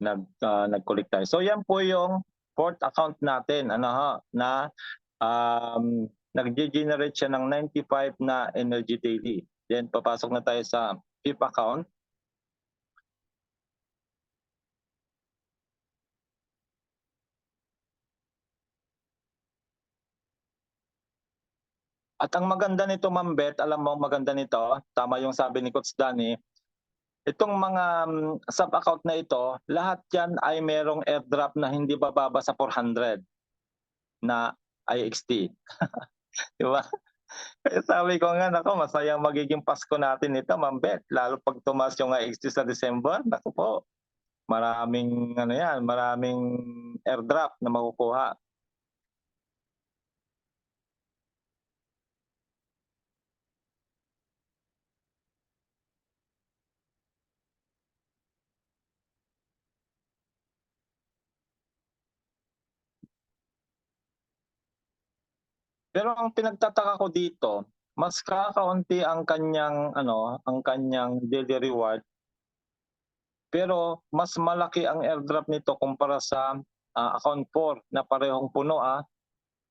nag-collect tayo. So yan po yung fourth account natin na nag-generate siya ng 95 na energy daily. Then papasok na tayo sa fifth account. At ang maganda nito, Ma'am Beth, alam mo maganda nito, tama yung sabi ni Coach Danny, itong mga sub-account na ito, lahat yan ay merong airdrop na hindi bababa sa 400 na IXT. Di ba? Kaya sabi ko nga, nako, masayang magiging Pasko natin ito, Ma'am Beth. Lalo pag tumas yung IXT sa December, nako po, maraming maraming airdrop na makukuha. Pero ang pinagtataka ko dito, mas kakaunti ang kanyang ang kanyang daily reward. Pero mas malaki ang airdrop nito kumpara sa account 4 na parehong puno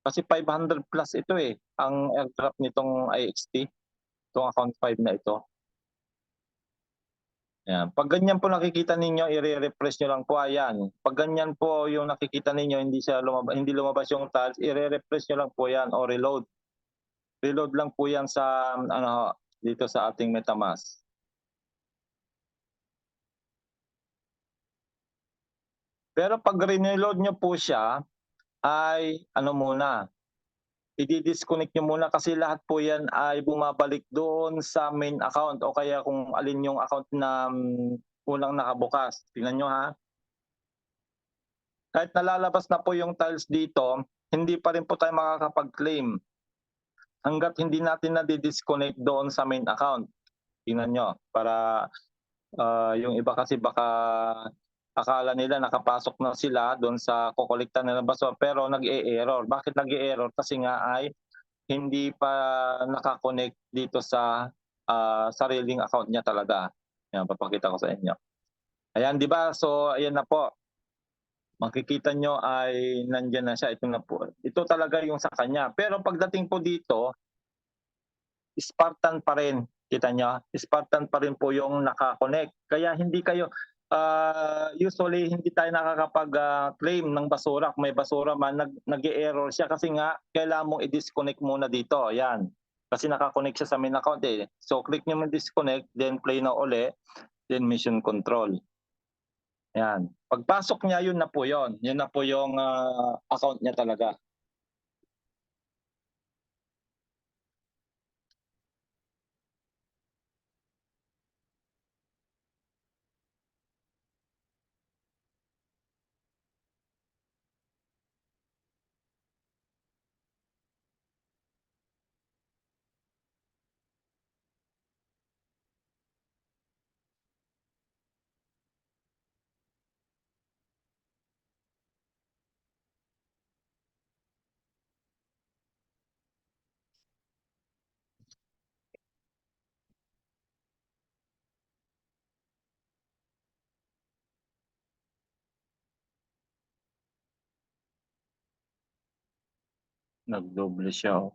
kasi 500 plus ito ang airdrop nitong IXT, itong account 5 na ito. Yan. Pag ganyan po nakikita ninyo, i-refresh nyo lang po. Ayan. Pag ganyan po yung nakikita ninyo, hindi lumabas yung tiles, i-refresh nyo lang po yan o reload. Reload lang po yan sa dito sa ating MetaMask. Pero pag reload nyo po siya, ay muna, i-disconnect nyo muna kasi lahat po yan ay bumabalik doon sa main account o kaya kung alin yung account na unang nakabukas. Tingnan nyo kahit nalalabas na po yung tiles dito, hindi pa rin po tayo makakapag-claim hanggat hindi natin na-disconnect doon sa main account. Tingnan nyo, para yung iba kasi baka akala nila nakapasok na sila doon sa kukolekta nila basura pero nag-e-error. Bakit nag-e-error? Kasi nga ay hindi pa nakakonect dito sa sariling account niya talaga. Yan, papakita ko sa inyo. Ayan, di ba? So, ayan na po. Makikita nyo ay nandiyan na siya. Ito na po. Ito talaga yung sa kanya. Pero pagdating po dito, Spartan pa rin. Kita nyo? Spartan pa rin po yung nakakonect. Kaya hindi kayo, usually hindi tayo nakakapag-claim ng basura. Kung may basura man, nag-e-error siya kasi nga kailangan mong i-disconnect muna dito. Ayan. Kasi nakakonect siya sa main account So click nyo mo disconnect, then play na uli, then mission control. Ayan. Pagpasok niya, yun na po yun. Yun na po yung account niya talaga. Nagdoble siya. Oh.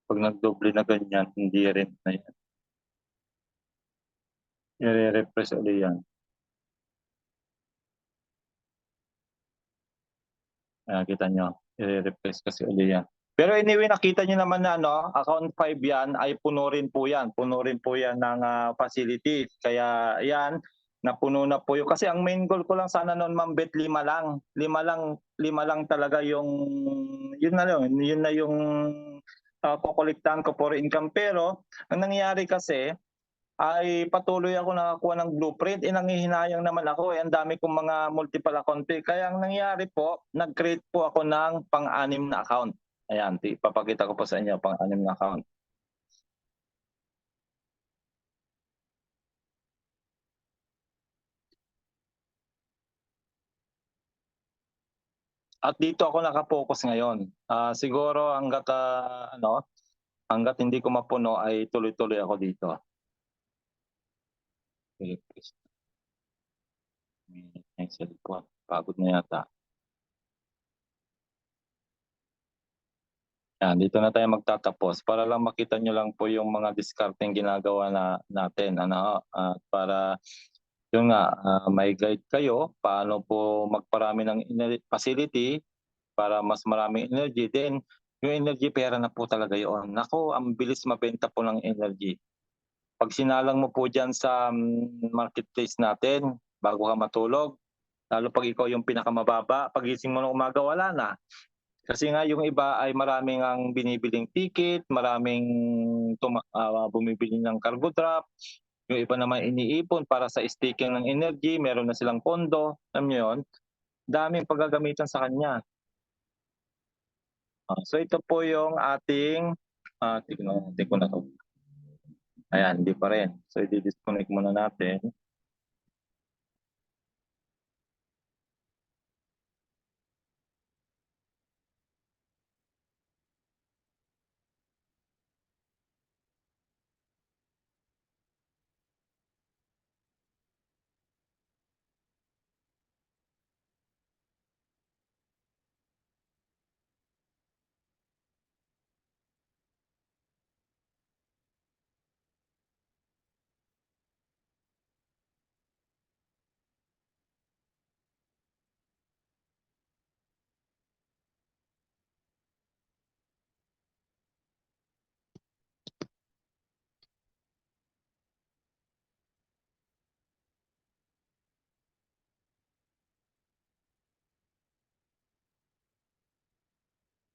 Pag nagdoble na ganyan, hindi rin na yan. I-refresh ulit yan. Kita nyo, i-refresh kasi ulit yan. Pero anyway, nakita nyo naman na account 5 yan ay puno rin po yan. Puno rin po yan ng facilities. Kaya yan, napuno na po yun. Kasi ang main goal ko lang sana noon, Ma'am Bet, 5 lang. 5 lang talaga yung, yun na yung kukolektahan ko for income. Pero ang nangyari kasi, ay patuloy ako nakakuha ng blueprint. Nangihinayang naman ako. Ang dami kong mga multiple account. Kaya ang nangyari po, nag-create po ako ng pang-anim na account. Ayan, ipapakita ko po sa inyo pang-anim na account. At dito ako nakapokus ngayon. Siguro hanggat hanggat hindi ko mapuno ay tuloy-tuloy ako dito. Excel po. Pagod na yata. Yan, dito na tayo magtatapos para lang makita nyo lang po yung mga discarding ginagawa natin. Para yun nga, may guide kayo paano po magparami ng facility para mas maraming energy. Then, yung energy, pera na po talaga yun. Nako, ang bilis mabenta po ng energy. Pag sinalang mo po dyan sa marketplace natin, bago ka matulog, lalo pag ikaw yung pinakamababa, pagising mo ng umaga, wala na. Kasi nga yung iba ay maraming ang binibiling ticket, maraming bumibili ng cargo drop, yung iba naman iniipon para sa staking ng energy, meron na silang pondo, alam nyo yun, daming paggagamitan sa kanya. So ito po yung ating, tignan ko na to. Ayan, hindi pa rin. So i-disconnect muna natin.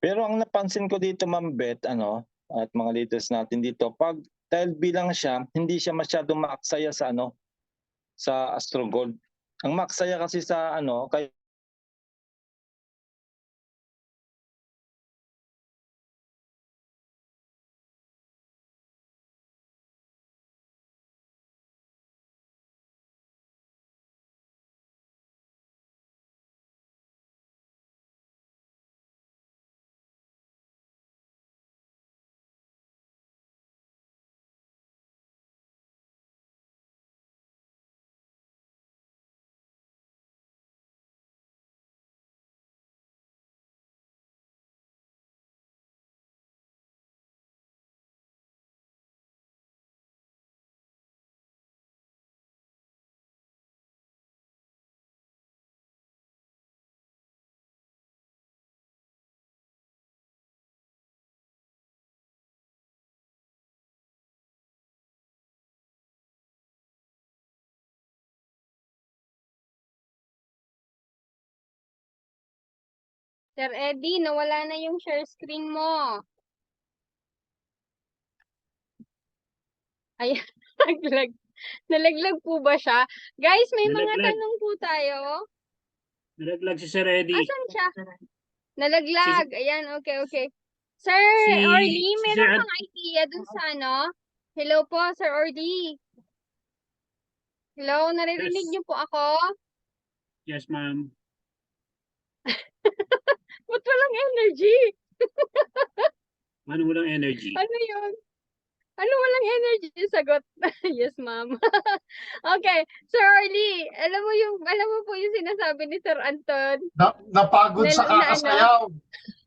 Pero ang napansin ko dito, Ma'am Bet, at mga leaders natin dito, pag dahil bilang siya, hindi siya masyadong maaksaya sa sa Astro Gold. Ang maaksaya kasi sa kay Sir Eddie, nawala na yung share screen mo. Ayan, nalaglag. Nalaglag po ba siya? Guys, may mga Nalaglag. tanong po tayo. Nalaglag si Sir Eddie. Asan siya? Nalaglag. Ayan, okay. Sir Si- Orly, si meron Sir kang idea dun sa Hello po, Sir Orly. Hello, naririnig Yes. niyo po ako? Yes, ma'am. Ba't walang energy? Ano walang energy? Ano yun? Ano walang energy? Sagot. Yes, ma'am. Okay, Sir Orly, alam mo po yung sinasabi ni Sir Anton. Napagod sa Na- na ano? kakasayaw.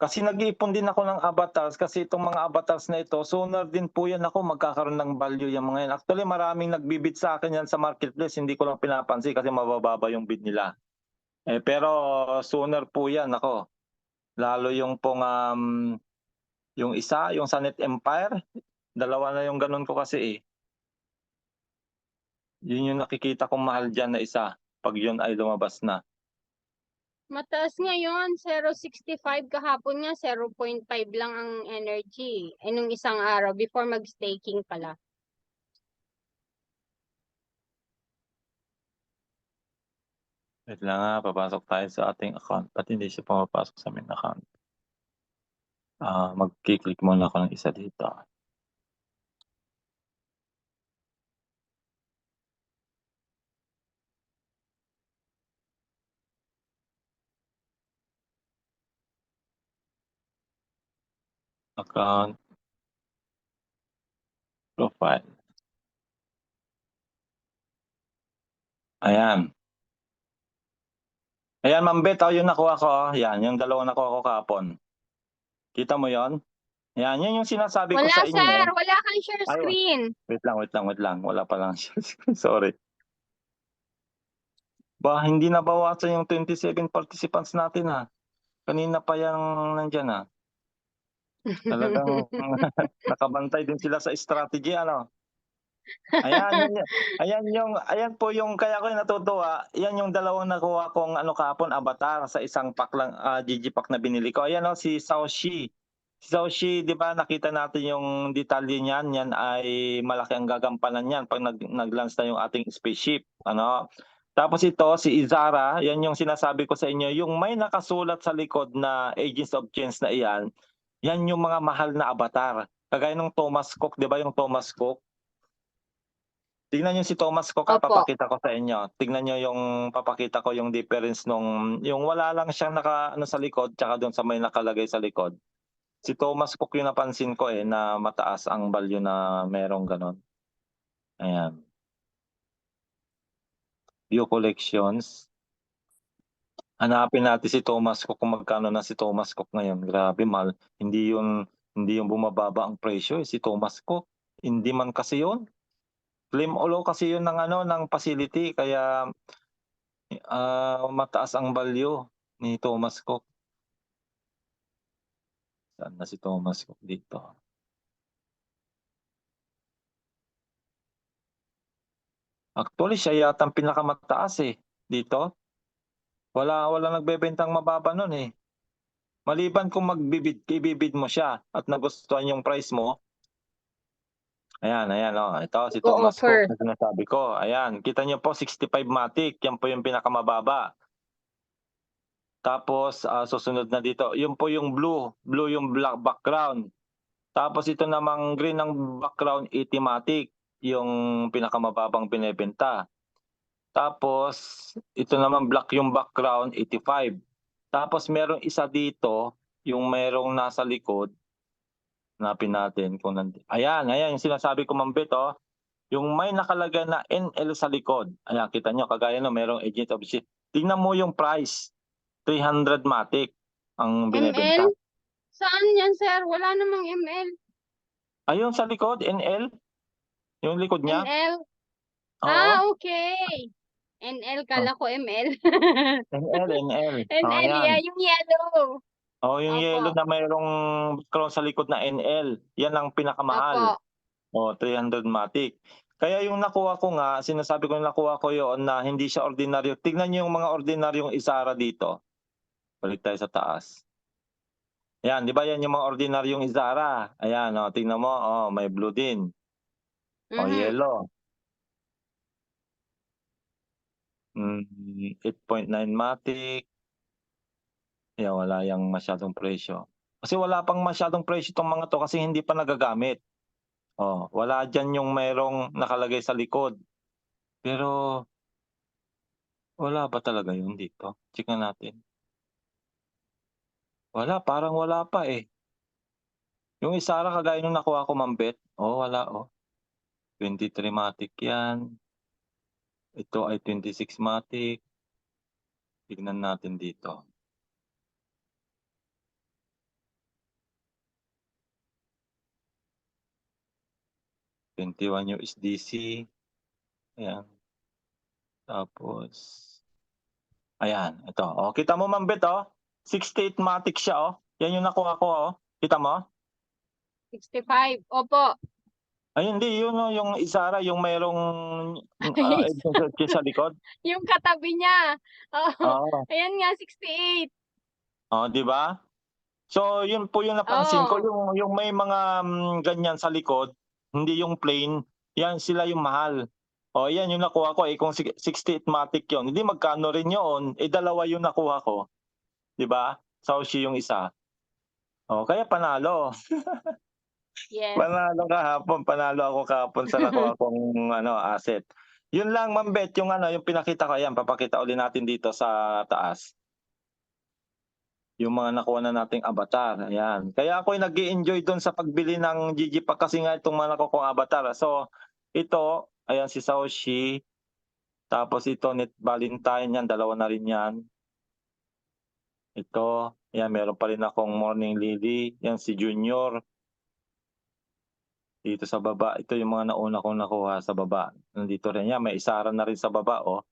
Kasi nag-iipon din ako ng avatars kasi itong mga avatars na ito, sooner din po yan ako magkakaroon ng value yung mga yan. Actually, maraming nagbibid sa akin yan sa marketplace, hindi ko lang pinapansin kasi mabababa yung bid nila. Pero sooner po yan ako. Lalo yung pong yung isa, yung Sanet Empire, dalawa na yung ganun ko kasi eh. Yun yung nakikita kong mahal dyan na isa pag yun ay lumabas na. Mataas ngayon, 0.65 kahapon nga, 0.5 lang ang energy. Nung isang araw, before mag-staking pala. Wait lang nga, papasok tayo sa ating account. Ba't hindi siya pumapasok sa main account? Mag-click muna ako ng isa dito. Account. Profile. Ayan. Ayan, Ma'am Bet, yung nakuha ko. Yan, yung dalawang nakuha ko kahapon. Kita mo yon? Yan, yun yung sinasabi ko Wala, sa inyo. sir. Wala kang share Ayun. screen. Wait lang. Wala pa lang. Sorry. Hindi nabawasan yung 27 participants natin ha. Kanina pa yung nandyan ha. Talagang nakabantay din sila sa strategy ano. Ayan po yung kaya ko natutuwa. Yan yung dalawang nakuha kong kahapon avatar sa isang pack lang GG pack na binili ko. Ayan si Xiaoxi. Si Xiaoxi, 'di ba nakita natin yung detalye niyan, yan ay malaki ang gagampanan niyan pag nag-launch na yung ating spaceship, ano. Tapos ito si Izara, yan yung sinasabi ko sa inyo, yung may nakasulat sa likod na Agents of Change na iyan, yan yung mga mahal na avatar. Kagaya ng Thomas Cook, 'di ba yung Thomas Cook? Tingnan niyo si Thomas Cook, Opo. papakita ko sa inyo. Tingnan niyo yung papakita ko yung difference yung wala lang siyang sa likod tsaka doon sa may nakalagay sa likod. Si Thomas Cook yung napansin ko na mataas ang value na merong ganon. Ayan. View collections. Hanapin natin si Thomas Cook kung magkano na si Thomas Cook ngayon. Grabe mahal. Hindi yung bumababa ang presyo si Thomas Cook. Hindi man kasi yun. Claim all kasi yun ng facility kaya mataas ang value ni Thomas Cook. Saan na si Thomas Cook dito? Actually, siya yata ang pinakamataas dito. Wala nagbebentang mababa nun Maliban kung ibibid mo siya at nagustuhan yung price mo. Ayan ito si Thomas Cook na sinasabi ko. Ayan, kita niyo po 65 matic, yan po yung pinakamababa. Tapos susunod na dito, yun po yung blue yung black background. Tapos ito namang green ng background 80 matic, yung pinakamababang binebenta. Tapos ito naman black yung background 85. Tapos merong isa dito, yung merong nasa likod. Hanapin natin kung ayan yung sinasabi ko Ma'am Bet, yung may nakalagay na NL sa likod. Ayan, kita nyo, kagaya merong agent of shift. Tingnan mo yung price. 300 matic ang binebenta. ML? Saan yan, sir? Wala namang ML. Ayun sa likod, NL. Yung likod niya. NL? Oo. Okay. NL, kala ko ML. NL. NL, Ayan. yung yellow. Yung Opo. yellow na mayroong background sa likod na NL. Yan ang pinakamahal. Opo. 300 matic. Kaya yung nakuha ko nga, sinasabi ko yung nakuha ko yon na hindi siya ordinaryo. Tignan niyo yung mga ordinaryong Izara dito. Balik tayo sa taas. Ayan, di ba yan yung mga ordinaryong Izara? Ayan, tingnan mo, may blue din. Yellow. 8.9 matic. Ayan, wala yung masyadong presyo. Kasi wala pang masyadong presyo itong mga to kasi hindi pa nagagamit. Wala dyan yung mayroong nakalagay sa likod. Pero wala ba talaga yun dito? Check na natin. Parang wala pa Yung Izara kagaya nung nakuha ko Ma'am Bet. Wala 23 matic yan. Ito ay 26 matic. Tignan natin dito. 21 USDC. Ayan. Tapos, ayan, ito. Oh, kita mo, Ma'am Bet, oh. 68 matic siya, oh. Yan yung nakuha ko, oh. Kita mo? 65. Opo. Ay, hindi. Yun, oh, yung Isara, yung mayroong sa likod. Yung katabi niya. Oo. Oo. Ayan nga, 68. Oh, di ba? So, yun po yung napansin ko. Oo. Yung may mga ganyan sa likod, hindi yung plain. Yan, sila yung mahal. O, yan yung nakuha ko. Kung 68 matic yun, hindi magkano rin yun. Dalawa yung nakuha ko. Di ba? Saushi yung isa. O, kaya panalo. Yes. Panalo ako kahapon sa nakuha kong asset. Yun lang, Ma'am Bet, yung yung pinakita ko. Ayan, papakita uli natin dito sa taas. Yung mga nakuha na nating avatar. Ayan. Kaya ako nag-i-enjoy doon sa pagbili ng Digipack kasi nga itong mga nakuha kong avatar. So, ito, ayan si Saushi. Tapos ito, Net Valentine, yan, dalawa na rin yan. Ito, yan, meron pa rin akong Morning Lily. Yan, si Junior. Dito sa baba, ito yung mga nauna kong nakuha sa baba. Nandito rin yan, may Isara na rin sa baba, oh.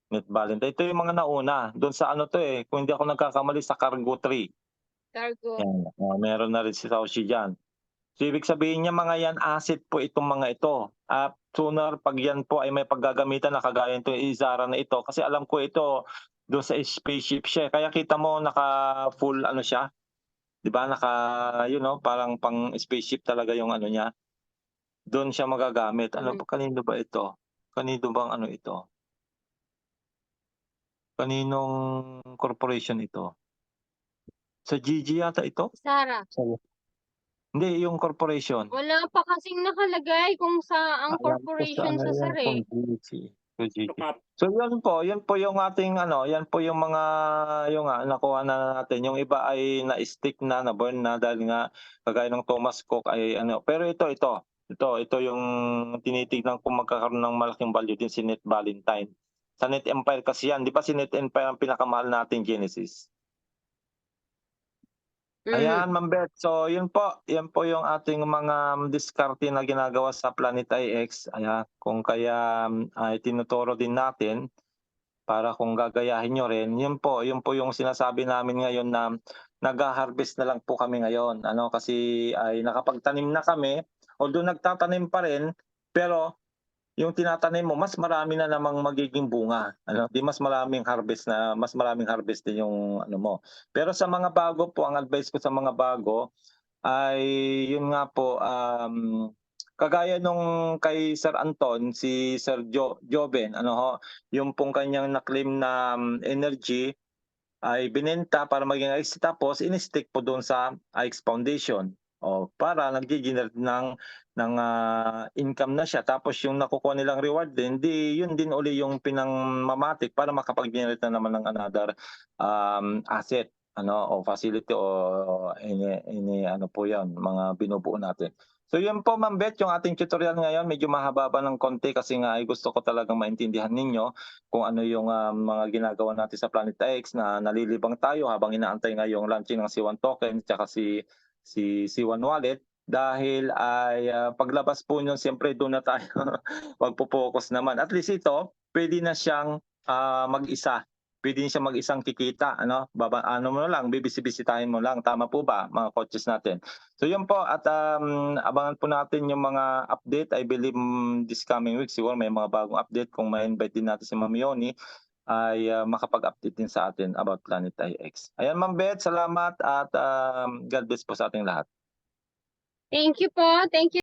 Net Valentine. Ito yung mga nauna. Doon sa kung hindi ako nagkakamali, sa Cargo 3. Cargo. Yan. Meron na rin si Saushi dyan. So, ibig sabihin niya mga yan, asset po itong mga ito. Sooner, pag yan po ay may paggagamitan na kagaya itong Isara na ito. Kasi alam ko ito, doon sa spaceship siya. Kaya kita mo, naka-full siya. Di ba? Parang pang spaceship talaga yung niya. Doon siya magagamit. Kanino ba ito? Kanino bang ito? Kaninong corporation ito? Sa GG yata ito? Isara. Hindi, yung corporation. Wala pa kasing nakalagay kung ang corporation sa Sar eh. So yun po yung ating yan po yung mga nakuha na natin. Yung iba ay na-stick na burn na dahil nga kagaya ng Thomas Cook ay pero ito yung tinitignan kung magkakaroon ng malaking value din si Net Valentine. Sa Net Empire kasi yan, di ba si Net Empire ang pinakamahal nating Genesis? Ayan, Ma'am Bet. So, yan po yung ating mga diskarte na ginagawa sa Planet IX. Ayan, kung kaya ay tinuturo din natin para kung gagayahin nyo rin. Yun po yung sinasabi namin ngayon na nag-harvest na lang po kami ngayon. Kasi ay nakapagtanim na kami, although nagtatanim pa rin, pero yung tinatanim mo, mas marami na namang magiging bunga. Di mas maraming harvest din yung mo. Pero sa mga bago po, ang advice ko sa mga bago ay yun nga po, kagaya nung kay Sir Anton, si Sir Joven, yung pong kanyang na-claim na energy ay binenta para maging IX, tapos in-stick po doon sa IX Foundation. Para nag-generate ng income na siya, tapos yung nakukuha nilang reward din, yun din uli yung pinangmamatic para makapag-generate na naman ng another asset o facility o any po yan, mga binubuo natin. So yun po, Ma'am Bet, yung ating tutorial ngayon. Medyo mahaba ng konti kasi nga ay gusto ko talagang maintindihan ninyo kung ano yung mga ginagawa natin sa Planet X na nalilibang tayo habang inaantay nga yung launching ng C1 token at si C1 wallet. Dahil ay paglabas po nyo, siyempre doon na tayo magpo-focus naman. At least ito, pwede na siyang mag-isa. Pwede siya mag-isang kikita. Mo na lang, bibisibisitahin mo lang. Tama po ba, mga coaches natin? So yun po, at abangan po natin yung mga update. I believe this coming week, siguro may mga bagong update. Kung ma-invite din natin si Ma'am Yoni, ay makapag-update din sa atin about Planet IX. Ayan, Ma'am Bet, salamat at God bless po sa ating lahat. Thank you po. Thank you.